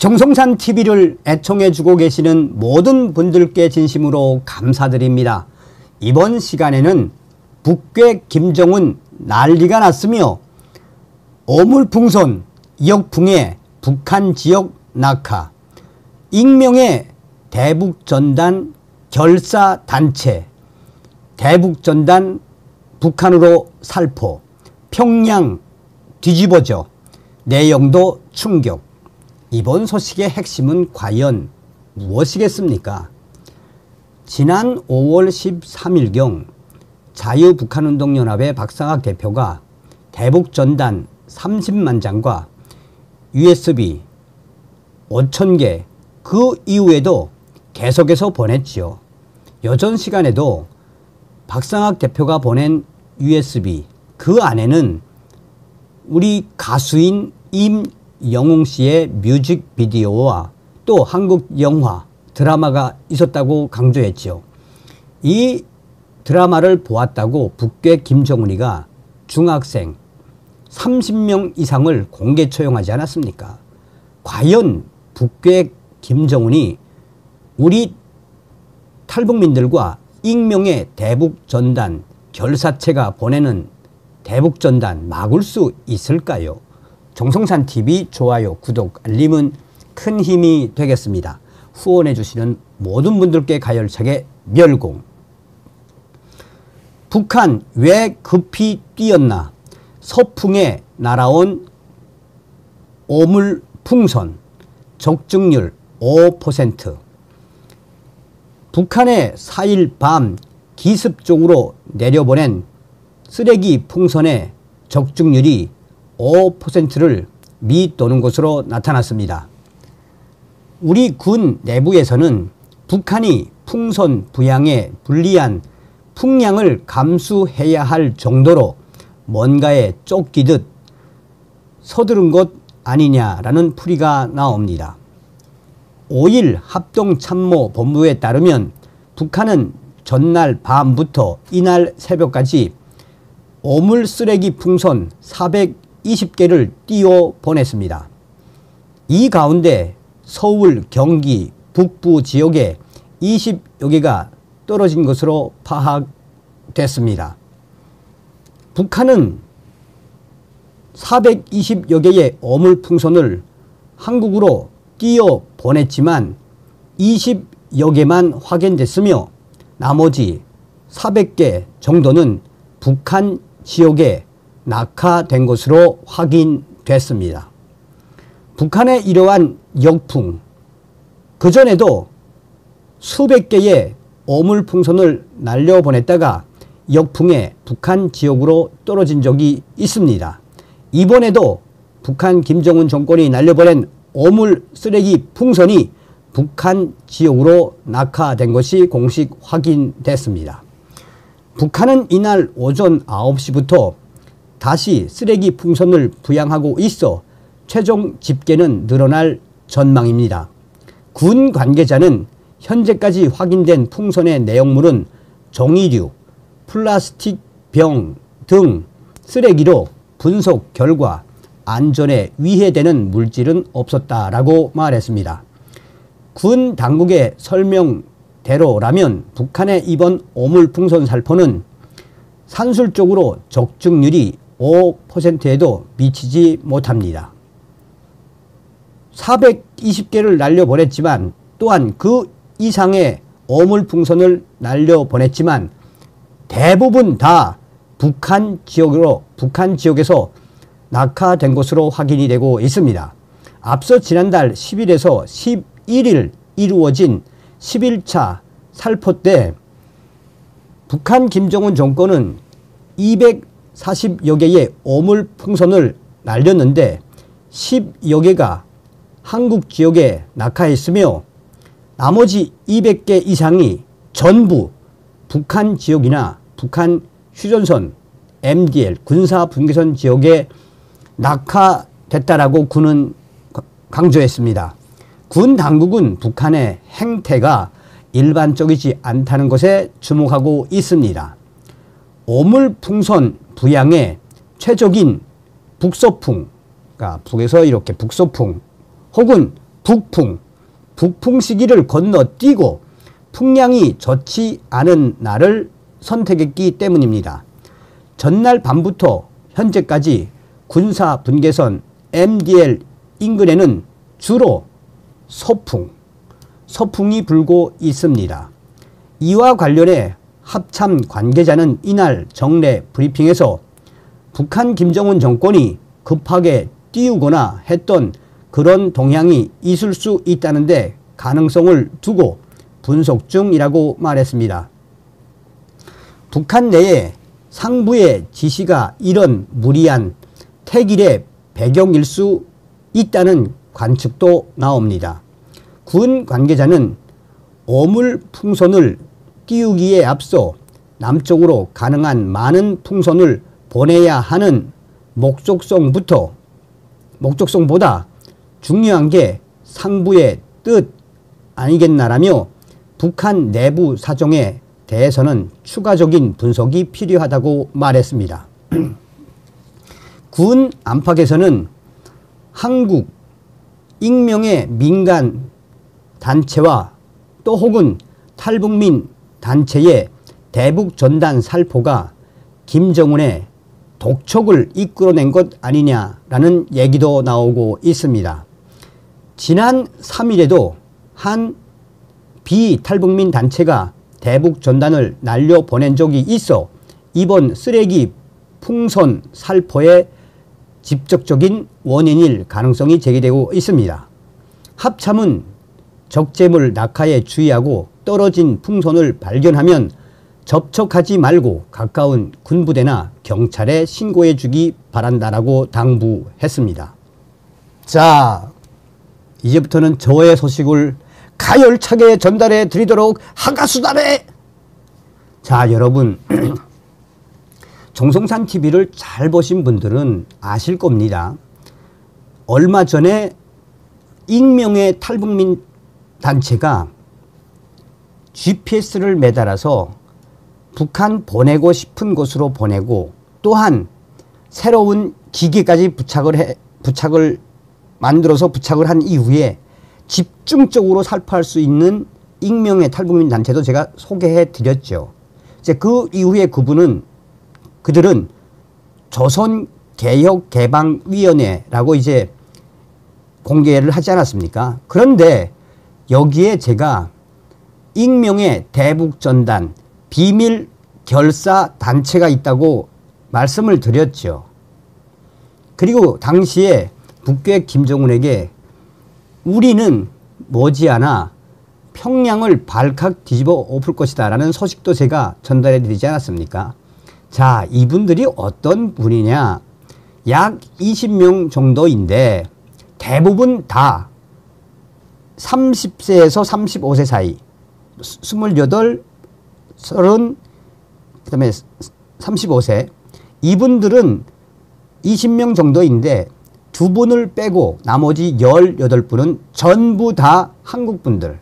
정성산 TV를 애청해주고 계시는 모든 분들께 진심으로 감사드립니다. 이번 시간에는 북괴 김정은 난리가 났으며 어물풍선 역풍의 북한 지역 낙하, 익명의 대북전단 결사단체, 대북전단 북한으로 살포, 평양 뒤집어져, 내용도 충격. 이번 소식의 핵심은 과연 무엇이겠습니까? 지난 5월 13일경 자유북한운동연합의 박상학 대표가 대북전단 30만 장과 USB 5,000개 그 이후에도 계속해서 보냈지요. 여전 시간에도 박상학 대표가 보낸 USB 그 안에는 우리 가수인 임영웅 씨의 뮤직비디오와 또 한국 영화 드라마가 있었다고 강조했지요. 이 드라마를 보았다고 북괴 김정은이가 중학생 30명 이상을 공개 처형하지 않았습니까? 과연 북괴 김정은이 우리 탈북민들과 익명의 대북전단 결사체가 보내는 대북전단 막을 수 있을까요? 정성산TV 좋아요, 구독, 알림은 큰 힘이 되겠습니다. 후원해 주시는 모든 분들께 가열차게 멸공. 북한 왜 급히 뛰었나? 서풍에 날아온 오물풍선, 적중률 5%. 북한의 4일 밤 기습적으로 내려보낸 쓰레기 풍선의 적중률이 5%를 밑도는 것으로 나타났습니다. 우리 군 내부에서는 북한이 풍선 부양에 불리한 풍량을 감수해야 할 정도로 뭔가에 쫓기듯 서두른 것 아니냐라는 풀이가 나옵니다. 5일 합동참모본부에 따르면 북한은 전날 밤부터 이날 새벽까지 오물 쓰레기 풍선 420개를 띄워 보냈습니다. 이 가운데 서울, 경기, 북부 지역에 20여 개가 떨어진 것으로 파악됐습니다. 북한은 420여 개의 오물풍선을 한국으로 띄워 보냈지만 20여 개만 확인됐으며 나머지 400개 정도는 북한 지역에 낙하된 것으로 확인됐습니다. 북한의 이러한 역풍, 그전에도 수백 개의 오물풍선을 날려보냈다가 역풍에 북한 지역으로 떨어진 적이 있습니다. 이번에도 북한 김정은 정권이 날려보낸 오물 쓰레기 풍선이 북한 지역으로 낙하된 것이 공식 확인됐습니다. 북한은 이날 오전 9시부터 다시 쓰레기 풍선을 부양하고 있어 최종 집계는 늘어날 전망입니다. 군 관계자는 현재까지 확인된 풍선의 내용물은 종이류, 플라스틱 병 등 쓰레기로 분석 결과 안전에 위해되는 물질은 없었다라고 말했습니다. 군 당국의 설명대로라면 북한의 이번 오물풍선 살포는 산술적으로 적중률이 5%에도 미치지 못합니다. 420개를 날려보냈지만 또한 그 이상의 오물풍선을 날려보냈지만 대부분 다 북한 지역에서 낙하된 것으로 확인이 되고 있습니다. 앞서 지난달 10일에서 11일 이루어진 11차 살포 때 북한 김정은 정권은 240여 개의 오물풍선을 날렸는데 10여 개가 한국 지역에 낙하했으며 나머지 200개 이상이 전부 북한 지역이나 북한 휴전선, MDL, 군사분계선 지역에 낙하됐다라고 군은 강조했습니다. 군 당국은 북한의 행태가 일반적이지 않다는 것에 주목하고 있습니다. 오물풍선 부양의 최적인 북서풍, 그러니까 북에서 이렇게 북서풍 혹은 북풍 시기를 건너뛰고 풍량이 좋지 않은 날을 선택했기 때문입니다. 전날 밤부터 현재까지 군사 분계선 MDL 인근에는 주로 서풍이 불고 있습니다. 이와 관련해 합참 관계자는 이날 정례 브리핑에서 북한 김정은 정권이 급하게 띄우거나 했던 그런 동향이 있을 수 있다는데 가능성을 두고 분석 중이라고 말했습니다. 북한 내에 상부의 지시가 이런 무리한 택일의 배경일 수 있다는 관측도 나옵니다. 군 관계자는 어물 풍선을 띄우기에 앞서 남쪽으로 가능한 많은 풍선을 보내야 하는 목적성보다 중요한 게 상부의 뜻 아니겠나라며 북한 내부 사정에 대해서는 추가적인 분석이 필요하다고 말했습니다. 군 안팎에서는 한국 익명의 민간 단체와 또 혹은 탈북민 단체의 대북 전단 살포가 김정은의 독촉을 이끌어낸 것 아니냐라는 얘기도 나오고 있습니다. 지난 3일에도 한 비탈북민 단체가 대북 전단을 날려보낸 적이 있어 이번 쓰레기 풍선 살포의 직접적인 원인일 가능성이 제기되고 있습니다. 합참은 적재물 낙하에 주의하고 떨어진 풍선을 발견하면 접촉하지 말고 가까운 군부대나 경찰에 신고해 주기 바란다라고 당부했습니다. 자, 이제부터는 저의 소식을 가열차게 전달해 드리도록 하가수다래. 자, 여러분 정성산 TV를 잘 보신 분들은 아실 겁니다. 얼마 전에 익명의 탈북민 단체가 GPS를 매달아서 북한 보내고 싶은 곳으로 보내고 또한 새로운 기계까지 부착을 만들어서 부착을 한 이후에 집중적으로 살포할 수 있는 익명의 탈북민 단체도 제가 소개해 드렸죠. 이제 그 이후에 그들은 조선개혁개방위원회라고 이제 공개를 하지 않았습니까? 그런데 여기에 제가 익명의 대북전단 비밀 결사 단체가 있다고 말씀을 드렸죠. 그리고 당시에 북괴 김정은에게 우리는 머지않아 평양을 발칵 뒤집어 엎을 것이다 라는 소식도 제가 전달해 드리지 않았습니까? 자, 이분들이 어떤 분이냐? 약 20명 정도인데 대부분 다 30세에서 35세 사이 28, 30, 그 다음에 35세 이분들은 20명 정도인데 두 분을 빼고 나머지 18분은 전부 다 한국분들.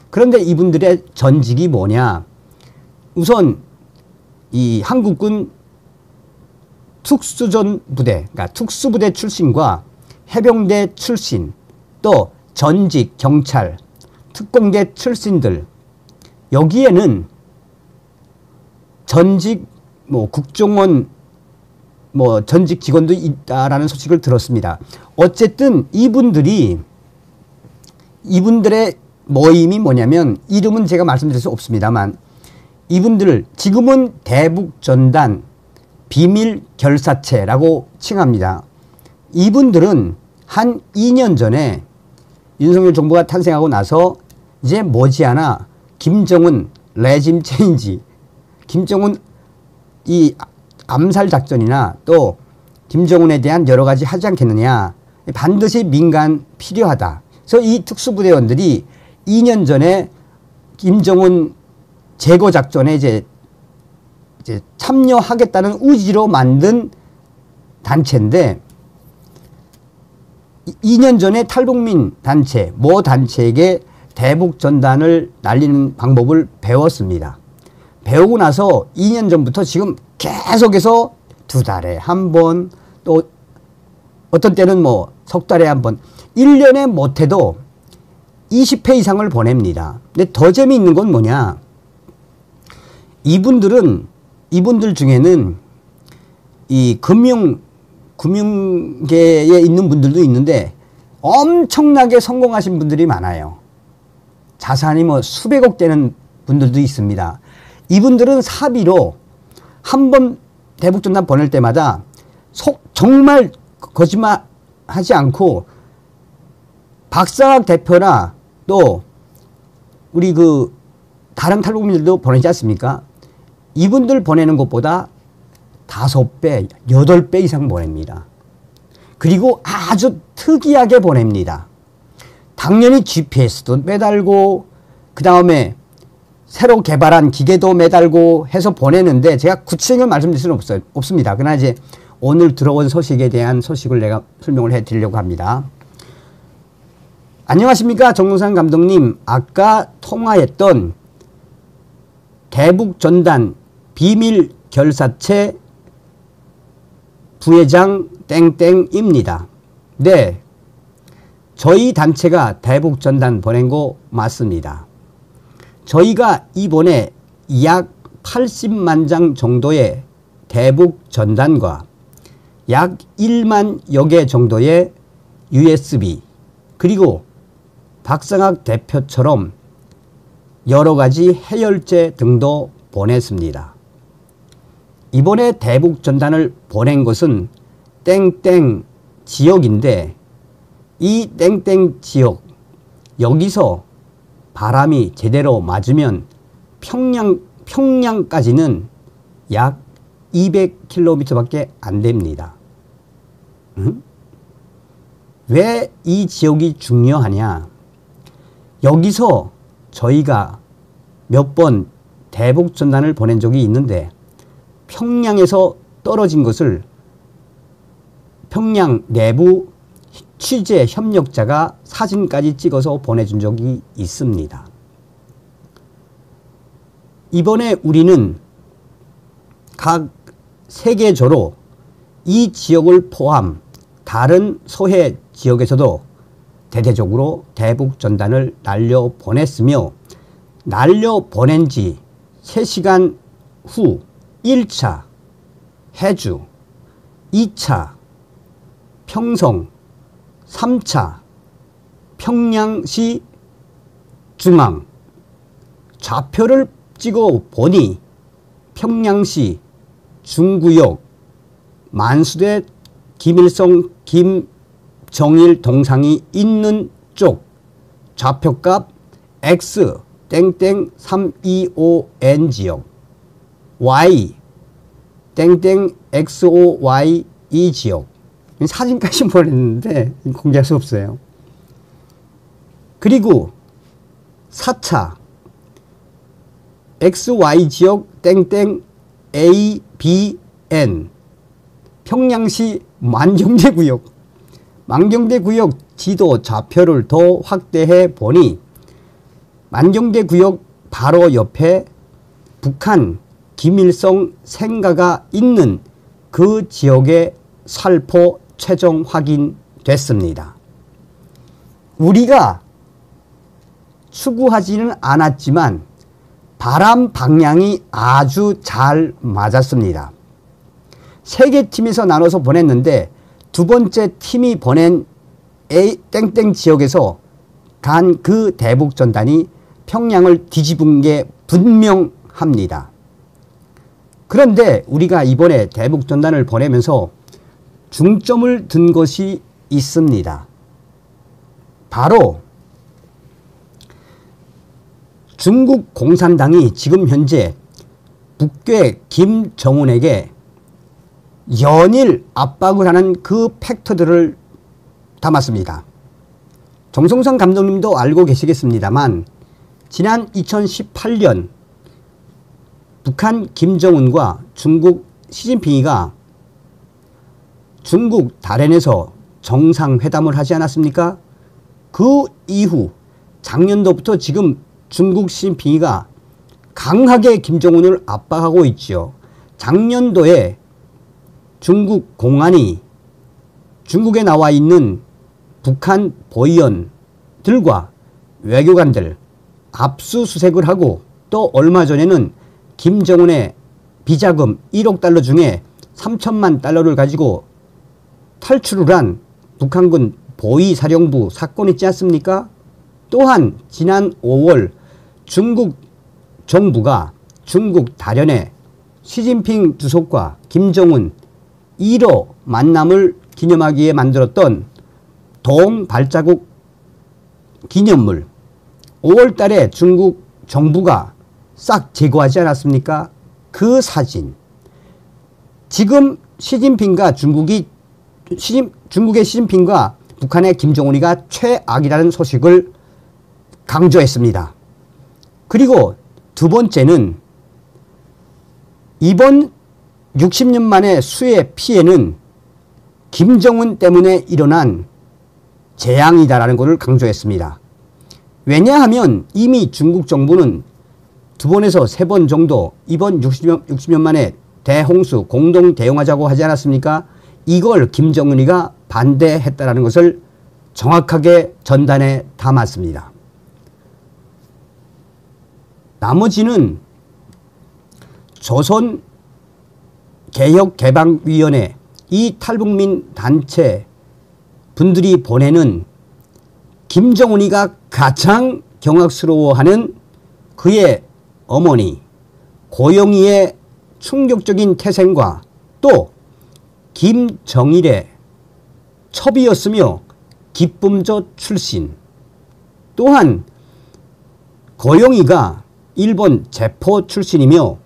그런데 이분들의 전직이 뭐냐? 우선 이 한국군 특수전 부대, 그러니까 특수부대 출신과 해병대 출신, 또 전직 경찰, 특공대 출신들, 여기에는 전직 국정원 전직 직원도 있다라는 소식을 들었습니다. 어쨌든 이분들의 모임이 뭐냐면 이름은 제가 말씀드릴 수 없습니다만 이분들을 지금은 대북전단 비밀결사체라고 칭합니다. 이분들은 한 2년 전에 윤석열 정부가 탄생하고 나서 이제 머지않아 김정은 레짐 체인지, 김정은 이 암살 작전이나 또 김정은에 대한 여러 가지 하지 않겠느냐. 반드시 민간 필요하다. 그래서 이 특수부대원들이 2년 전에 김정은 제거 작전에 이제 참여하겠다는 의지로 만든 단체인데 2년 전에 탈북민 단체, 모 단체에게 대북 전단을 날리는 방법을 배웠습니다. 배우고 나서 2년 전부터 지금 계속해서 2달에 한 번, 또 어떤 때는 석 달에 한 번, 1년에 못해도 20회 이상을 보냅니다. 근데 더 재미있는 건 뭐냐? 이분들 중에는 이 금융계에 있는 분들도 있는데 엄청나게 성공하신 분들이 많아요. 자산이 뭐 수백억 되는 분들도 있습니다. 이분들은 사비로 한 번 대북전단 보낼 때마다 정말 거짓말 하지 않고 박상학 대표나 또 우리 그 다른 탈북민들도 보내지 않습니까? 이분들 보내는 것보다 5배, 8배 이상 보냅니다. 그리고 아주 특이하게 보냅니다. 당연히 GPS도 매달고 그 다음에 새로 개발한 기계도 매달고 해서 보내는데 제가 구체적인 말씀드릴 수는 없습니다. 그러나 이제 오늘 들어온 소식에 대한 소식을 내가 설명을 해드리려고 합니다. 안녕하십니까 정동산 감독님. 아까 통화했던 대북전단 비밀결사체 부회장 땡땡입니다. 네, 저희 단체가 대북전단 보낸 거 맞습니다. 저희가 이번에 약 80만 장 정도의 대북전단과 약 1만여 개 정도의 USB 그리고 박상학 대표처럼 여러 가지 해열제 등도 보냈습니다. 이번에 대북전단을 보낸 것은 땡땡 지역인데 이 땡땡 지역 여기서 바람이 제대로 맞으면 평양까지는 약 200km밖에 안 됩니다. 왜 이 지역이 중요하냐? 여기서 저희가 몇 번 대북전단을 보낸 적이 있는데 평양에서 떨어진 것을 평양 내부 취재 협력자가 사진까지 찍어서 보내준 적이 있습니다. 이번에 우리는 각 세계적으로 이 지역을 포함 다른 소해 지역에서도 대대적으로 대북전단을 날려 보냈으며 날려 보낸 지 3시간 후 1차 해주, 2차 평성, 3차 평양시 중앙 좌표를 찍어 보니 평양시 중구역 만수대 김일성 김정일 동상이 있는 쪽 좌표값 X 땡땡 325N 지역 Y 땡땡 XOY 이 지역 사진까지 보냈는데 공개할 수 없어요. 그리고 4차 XY 지역 땡땡 ABN 평양시 만경대구역 지도 좌표를 더 확대해 보니 만경대구역 바로 옆에 북한 김일성 생가가 있는 그 지역의 살포 최종 확인됐습니다. 우리가 추구하지는 않았지만 바람 방향이 아주 잘 맞았습니다. 3개 팀에서 나눠서 보냈는데 두 번째 팀이 보낸 땡땡 지역에서 간 그 대북전단이 평양을 뒤집은 게 분명합니다. 그런데 우리가 이번에 대북전단을 보내면서 중점을 둔 것이 있습니다. 바로 중국 공산당이 지금 현재 북괴 김정은에게 연일 압박을 하는 그 팩터들을 담았습니다. 정성선 감독님도 알고 계시겠습니다만 지난 2018년 북한 김정은과 중국 시진핑이가 중국 다롄에서 정상회담을 하지 않았습니까? 그 이후 작년도부터 지금 중국 시진핑이가 강하게 김정은을 압박하고 있죠. 작년도에 중국 공안이 중국에 나와 있는 북한 보위원들과 외교관들 압수수색을 하고 또 얼마 전에는 김정은의 비자금 1억 달러 중에 3천만 달러를 가지고 탈출을 한 북한군 보위사령부 사건 있지 않습니까? 또한 지난 5월 중국 정부가 중국 다련에 시진핑 주석과 김정은 1호 만남을 기념하기 위해 만들었던 동발자국 기념물 5월 달에 중국 정부가 싹 제거하지 않았습니까? 그 사진. 지금 중국의 시진핑과 북한의 김정은이가 최악이라는 소식을 강조했습니다. 그리고 두 번째는 이번 60년 만의 수해 피해는 김정은 때문에 일어난 재앙이다라는 것을 강조했습니다. 왜냐하면 이미 중국 정부는 2번에서 3번 정도 이번 60년 만에 대홍수 공동 대응하자고 하지 않았습니까? 이걸 김정은이가 반대했다라는 것을 정확하게 전단에 담았습니다. 나머지는 조선개혁개방위원회 이 탈북민 단체 분들이 보내는 김정은이가 가장 경악스러워하는 그의 어머니 고영희의 충격적인 태생과 또 김정일의 첩이었으며 기쁨조 출신 또한 고영희가 일본 제포 출신이며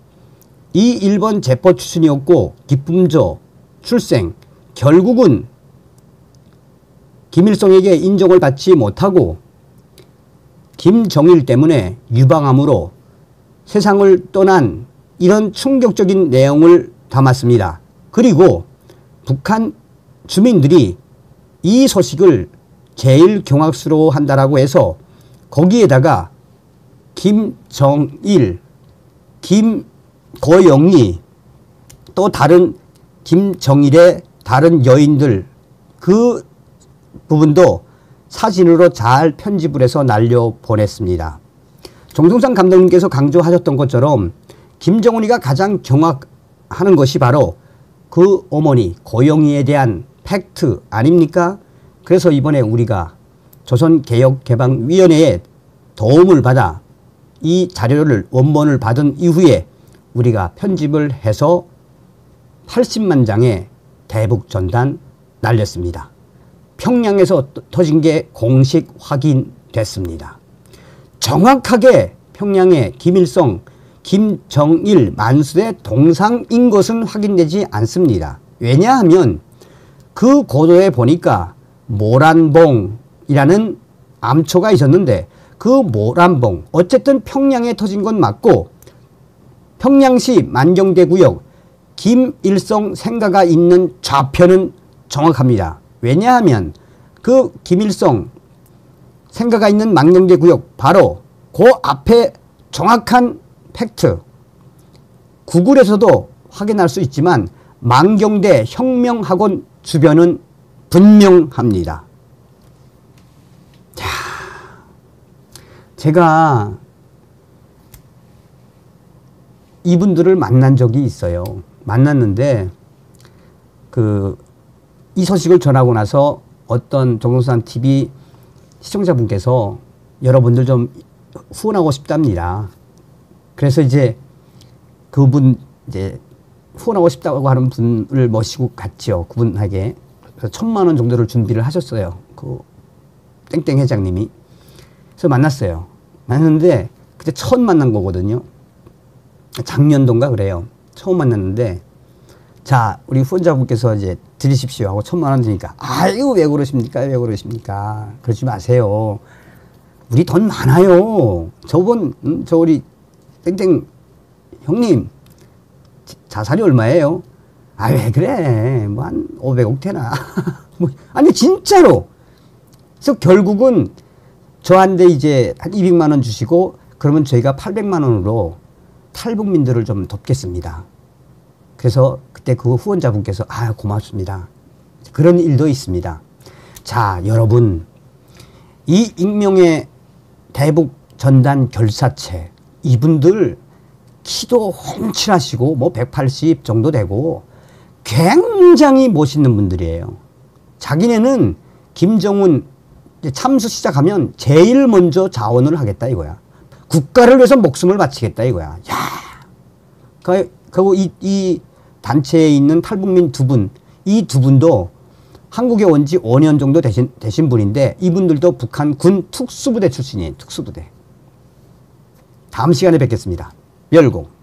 이 일본 제포 출신이었고 기쁨조 출생 결국은 김일성에게 인정을 받지 못하고 김정일 때문에 유방암으로 세상을 떠난 이런 충격적인 내용을 담았습니다. 그리고 북한 주민들이 이 소식을 제일 경악스러워한다라고 해서 거기에다가 김정일, 고영희 또 다른 김정일의 다른 여인들 그 부분도 사진으로 잘 편집을 해서 날려보냈습니다. 정동상 감독님께서 강조하셨던 것처럼 김정은이가 가장 경악하는 것이 바로 그 어머니 고영희에 대한 팩트 아닙니까? 그래서 이번에 우리가 조선개혁개방위원회의 도움을 받아 이 자료를 원본을 받은 이후에 우리가 편집을 해서 80만 장의 대북전단 날렸습니다. 평양에서 터진 게 공식 확인됐습니다. 정확하게 평양의 김일성, 김정일 만수의 동상인 것은 확인되지 않습니다. 왜냐하면 그 고도에 보니까 모란봉이라는 암초가 있었는데 그 모란봉 어쨌든 평양에 터진 건 맞고 평양시 만경대구역 김일성 생가가 있는 좌표는 정확합니다. 왜냐하면 그 김일성 생가가 있는 만경대구역 바로 그 앞에 정확한 팩트 구글에서도 확인할 수 있지만 만경대 혁명학원 주변은 분명합니다. 자, 제가 이분들을 만난 적이 있어요. 만났는데 이 소식을 전하고 나서 어떤 정동산 TV 시청자분께서 여러분들 좀 후원하고 싶답니다. 그래서 이제 그분 후원하고 싶다고 하는 분을 모시고 갔죠. 그분에게. 그래서 1,000만 원 정도를 준비를 하셨어요. 그 땡땡 회장님이. 그래서 만났어요. 만났는데 그때 처음 만난 거거든요. 작년도인가 그래요. 처음 만났는데 자, 우리 후원자분께서 이제 드리십시오 하고 1,000만 원 드니까 아이고 왜 그러십니까? 왜 그러십니까? 그러지 마세요. 우리 돈 많아요. 저 우리 땡땡 형님 자산이 얼마예요? 아, 왜 그래? 뭐 한 500억 되나? 아니 진짜로. 그래서 결국은 저한테 이제 한 200만 원 주시고 그러면 저희가 800만 원으로 탈북민들을 좀 돕겠습니다. 그래서 그때 그 후원자분께서 아 고맙습니다. 그런 일도 있습니다. 자, 여러분 이 익명의 대북 전단 결사체, 이분들 키도 훤칠하시고 뭐 180 정도 되고 굉장히 멋있는 분들이에요. 자기네는 김정은 참수 시작하면 제일 먼저 자원을 하겠다 이거야. 국가를 위해서 목숨을 바치겠다 이거야. 야, 그리고 이 단체에 있는 탈북민 두 분, 이 두 분도 한국에 온 지 5년 정도 되신 분인데 이분들도 북한 군 특수부대 출신이에요. 특수부대. 다음 시간에 뵙겠습니다. 멸공.